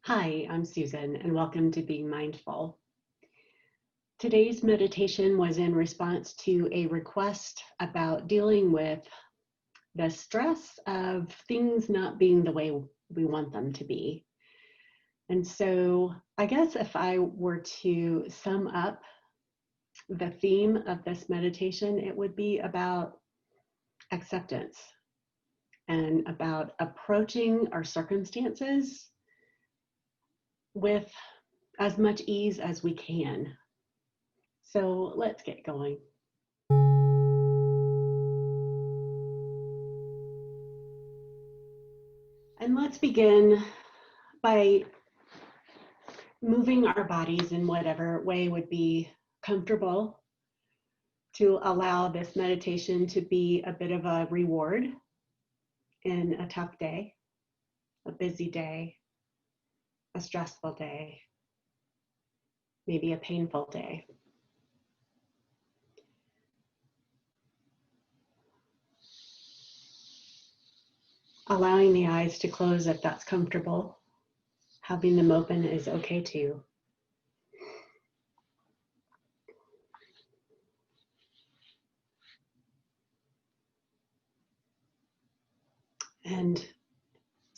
Hi, I'm Susan, and welcome to Being Mindful. Today's meditation was in response to a request about dealing with the stress of things not being the way we want them to be. And so I guess if I were to sum up the theme of this meditation, it would be about acceptance and about approaching our circumstances with as much ease as we can. So let's get going. And let's begin by moving our bodies in whatever way would be comfortable to allow this meditation to be a bit of a reward in a tough day, a busy day, a stressful day, maybe a painful day. Allowing the eyes to close if that's comfortable. Having them open is okay too. And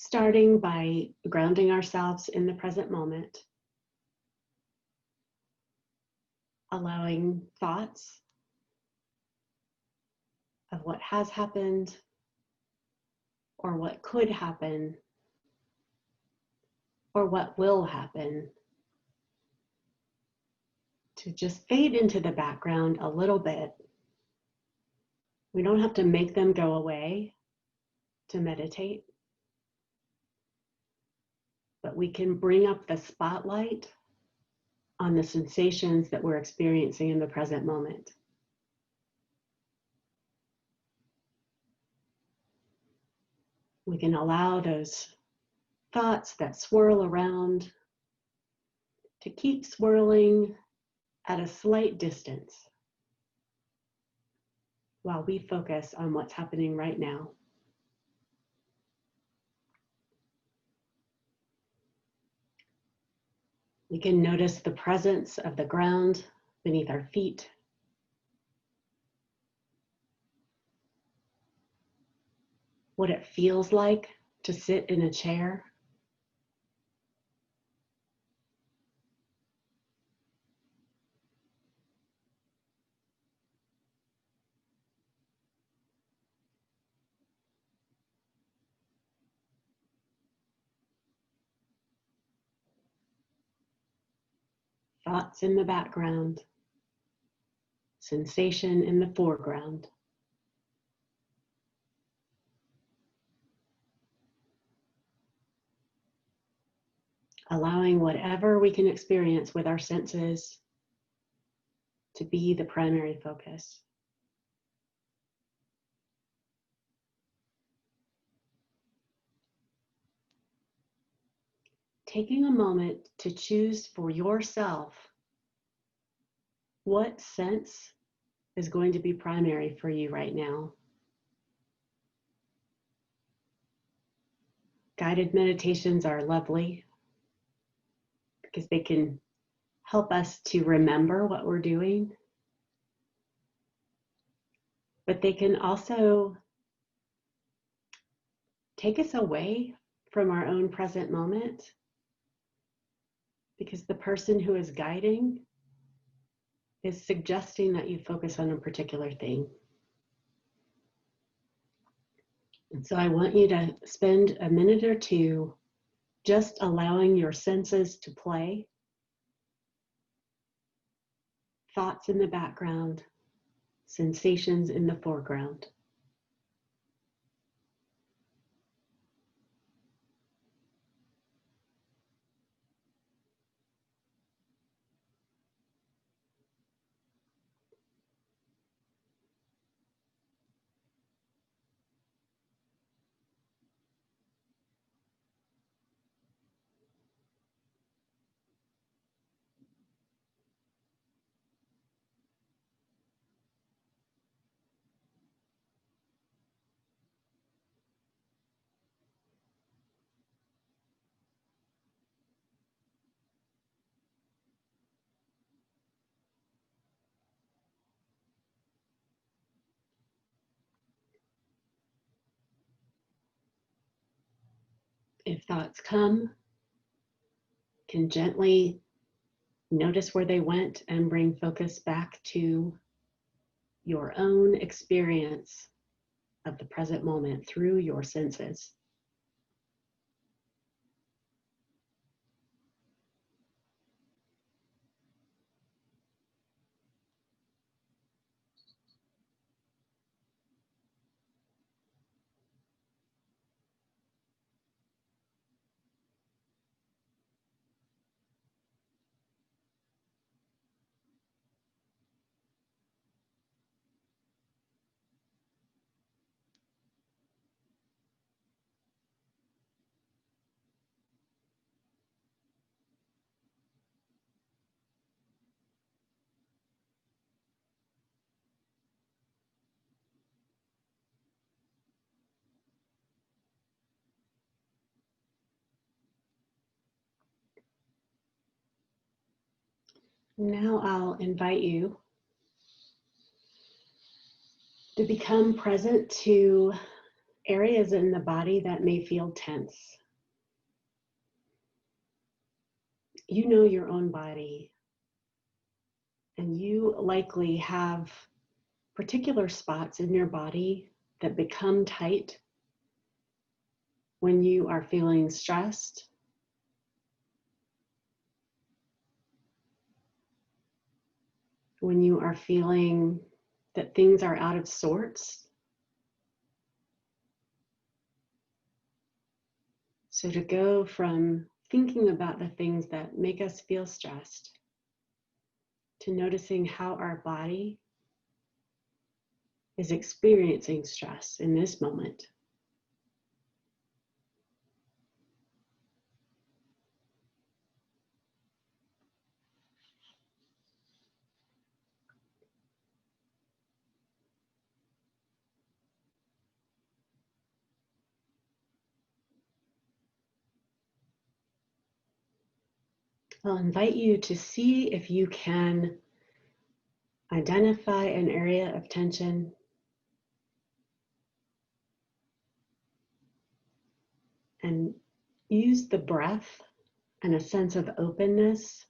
starting by grounding ourselves in the present moment, allowing thoughts of what has happened or what could happen or what will happen to just fade into the background a little bit. We don't have to make them go away to meditate, but we can bring up the spotlight on the sensations that we're experiencing in the present moment. We can allow those thoughts that swirl around to keep swirling at a slight distance while we focus on what's happening right now. We can notice the presence of the ground beneath our feet. What it feels like to sit in a chair. Thoughts in the background, sensation in the foreground. Allowing whatever we can experience with our senses to be the primary focus. Taking a moment to choose for yourself what sense is going to be primary for you right now. Guided meditations are lovely because they can help us to remember what we're doing, but they can also take us away from our own present moment because the person who is guiding is suggesting that you focus on a particular thing. And so I want you to spend a minute or two just allowing your senses to play. Thoughts in the background, sensations in the foreground. If thoughts come, can gently notice where they went and bring focus back to your own experience of the present moment through your senses. Now I'll invite you to become present to areas in the body that may feel tense. You know your own body, and you likely have particular spots in your body that become tight when you are feeling stressed, when you are feeling that things are out of sorts. So to go from thinking about the things that make us feel stressed to noticing how our body is experiencing stress in this moment. I'll invite you to see if you can identify an area of tension and use the breath and a sense of openness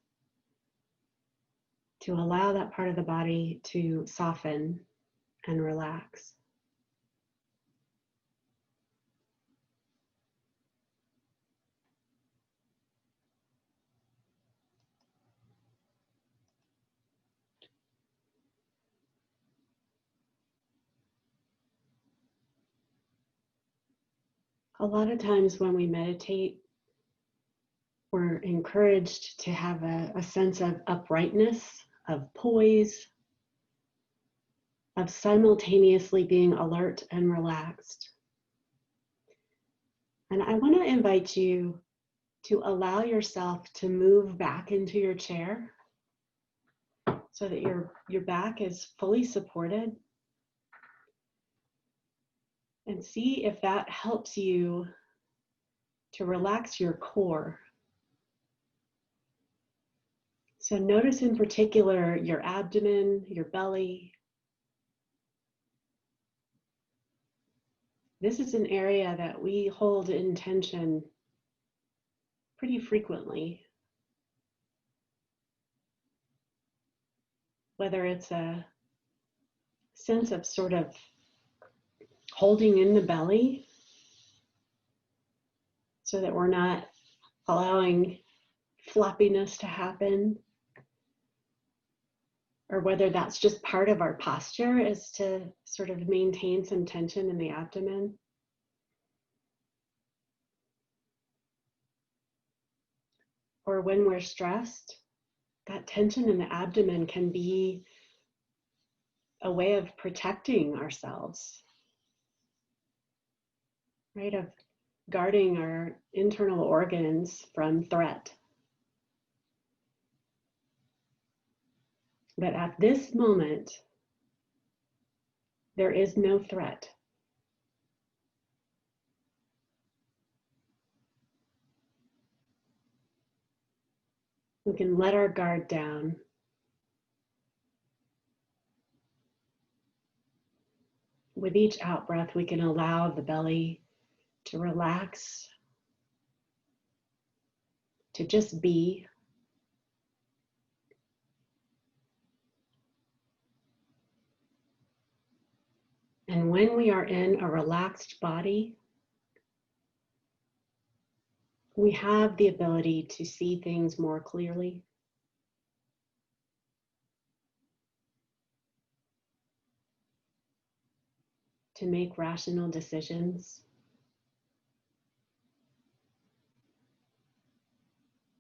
to allow that part of the body to soften and relax. A lot of times when we meditate, we're encouraged to have a sense of uprightness, of poise, of simultaneously being alert and relaxed. And I want to invite you to allow yourself to move back into your chair so that your back is fully supported. And see if that helps you to relax your core. So notice in particular your abdomen, your belly. This is an area that we hold in tension pretty frequently. Whether it's a sense of sort of holding in the belly so that we're not allowing floppiness to happen, or whether that's just part of our posture is to sort of maintain some tension in the abdomen. Or when we're stressed, that tension in the abdomen can be a way of protecting ourselves, right? Of guarding our internal organs from threat. But at this moment, there is no threat. We can let our guard down. With each out breath, we can allow the belly to relax to just be. And when we are in a relaxed body, we have the ability to see things more clearly. To make rational decisions.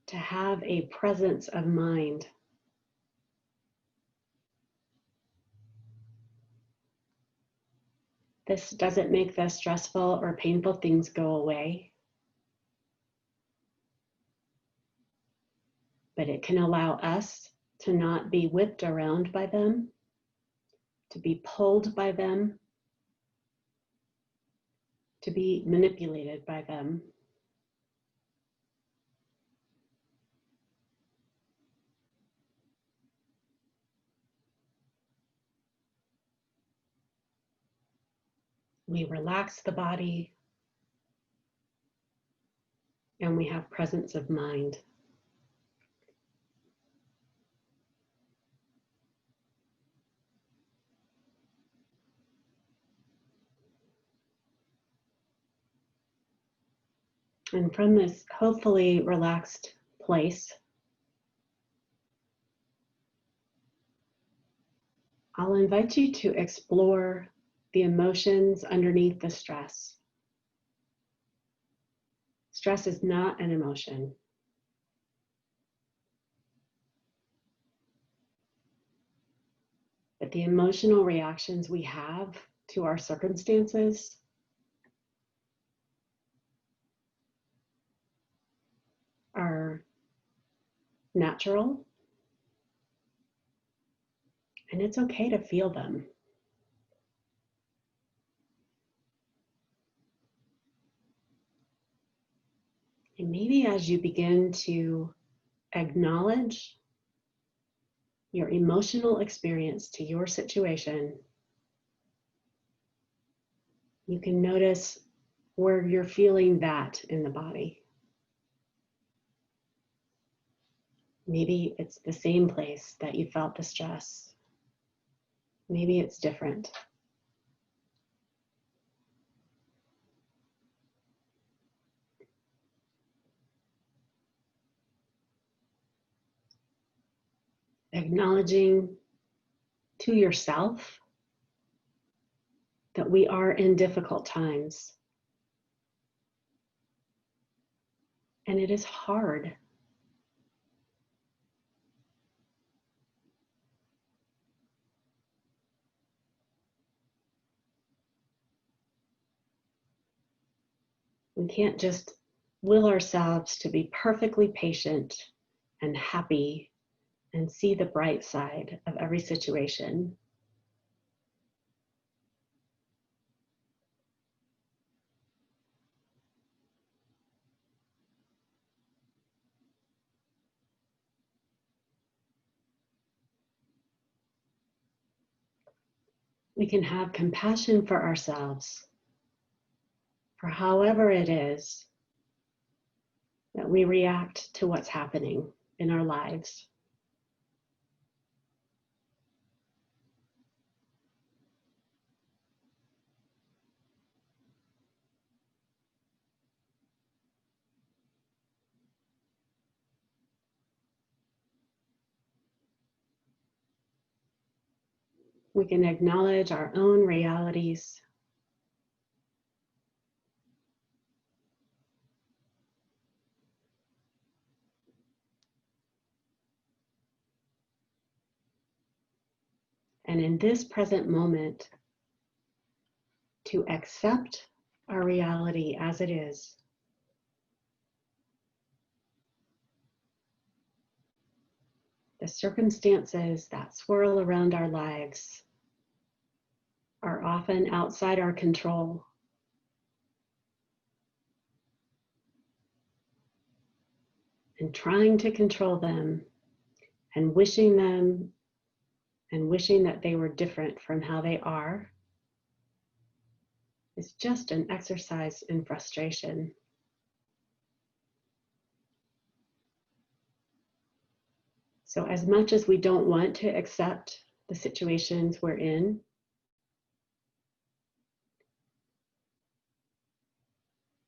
To have a presence of mind. This doesn't make the stressful or painful things go away, but it can allow us to not be whipped around by them, to be pulled by them, to be manipulated by them. We relax the body and we have presence of mind. And from this hopefully relaxed place, I'll invite you to explore the emotions underneath the stress. Stress is not an emotion. But the emotional reactions we have to our circumstances are natural, and it's okay to feel them. And maybe as you begin to acknowledge your emotional experience to your situation, you can notice where you're feeling that in the body. Maybe it's the same place that you felt the stress. Maybe it's different. Acknowledging to yourself that we are in difficult times. And it is hard. We can't just will ourselves to be perfectly patient and happy and see the bright side of every situation. We can have compassion for ourselves, for however it is that we react to what's happening in our lives. We can acknowledge our own realities. And in this present moment, to accept our reality as it is. The circumstances that swirl around our lives are often outside our control. And trying to control them and wishing that they were different from how they are is just an exercise in frustration. So as much as we don't want to accept the situations we're in,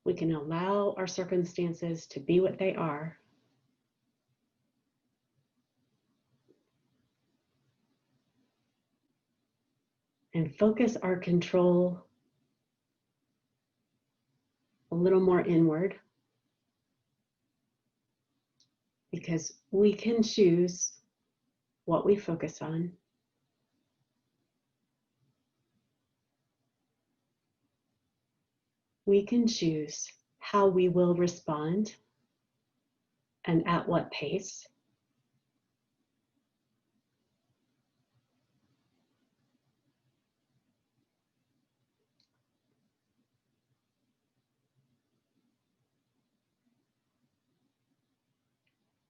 we can allow our circumstances to be what they are. And focus our control a little more inward, because we can choose what we focus on. We can choose how we will respond and at what pace.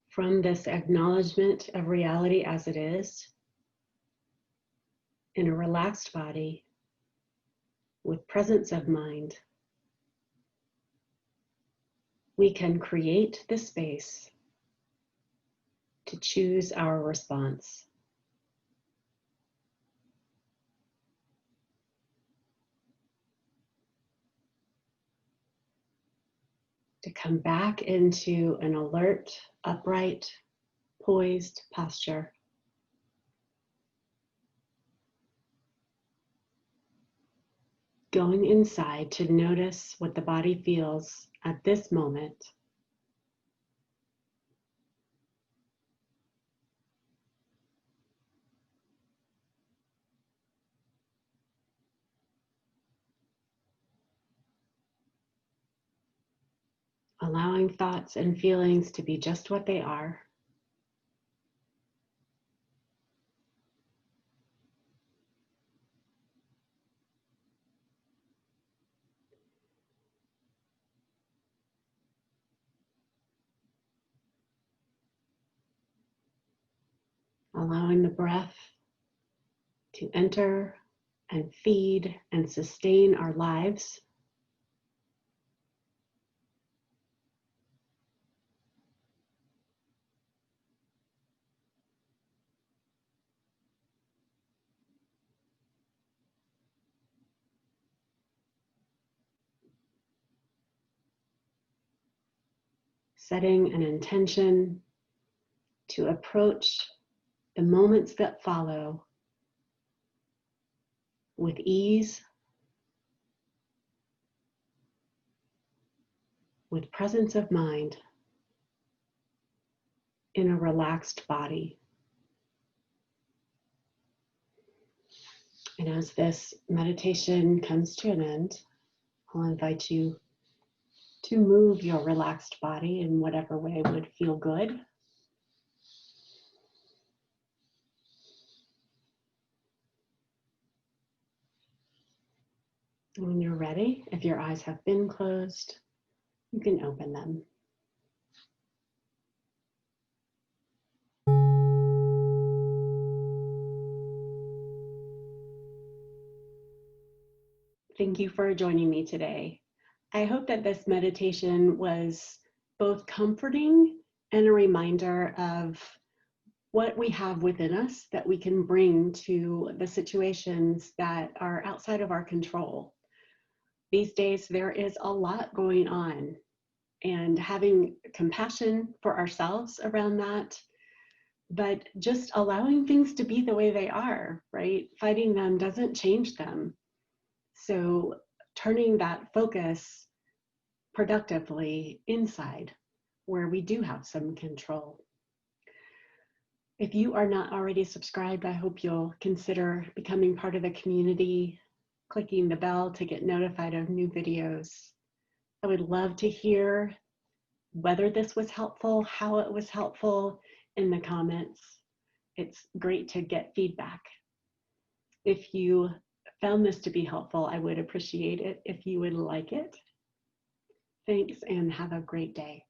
From this acknowledgement of reality as it is, in a relaxed body, with presence of mind, we can create the space to choose our response. To come back into an alert, upright, poised posture. Going inside to notice what the body feels at this moment. Allowing thoughts and feelings to be just what they are. Allowing the breath to enter and feed and sustain our lives. Setting an intention to approach the moments that follow with ease, with presence of mind, in a relaxed body. And as this meditation comes to an end, I'll invite you to move your relaxed body in whatever way would feel good. When you're ready, if your eyes have been closed, you can open them. Thank you for joining me today. I hope that this meditation was both comforting and a reminder of what we have within us that we can bring to the situations that are outside of our control. These days, there is a lot going on, and having compassion for ourselves around that, but just allowing things to be the way they are, right? Fighting them doesn't change them. So turning that focus productively inside, where we do have some control. If you are not already subscribed, I hope you'll consider becoming part of the community, clicking the bell to get notified of new videos. I would love to hear whether this was helpful, how it was helpful in the comments. It's great to get feedback. If you found this to be helpful, I would appreciate it if you would like it. Thanks and have a great day.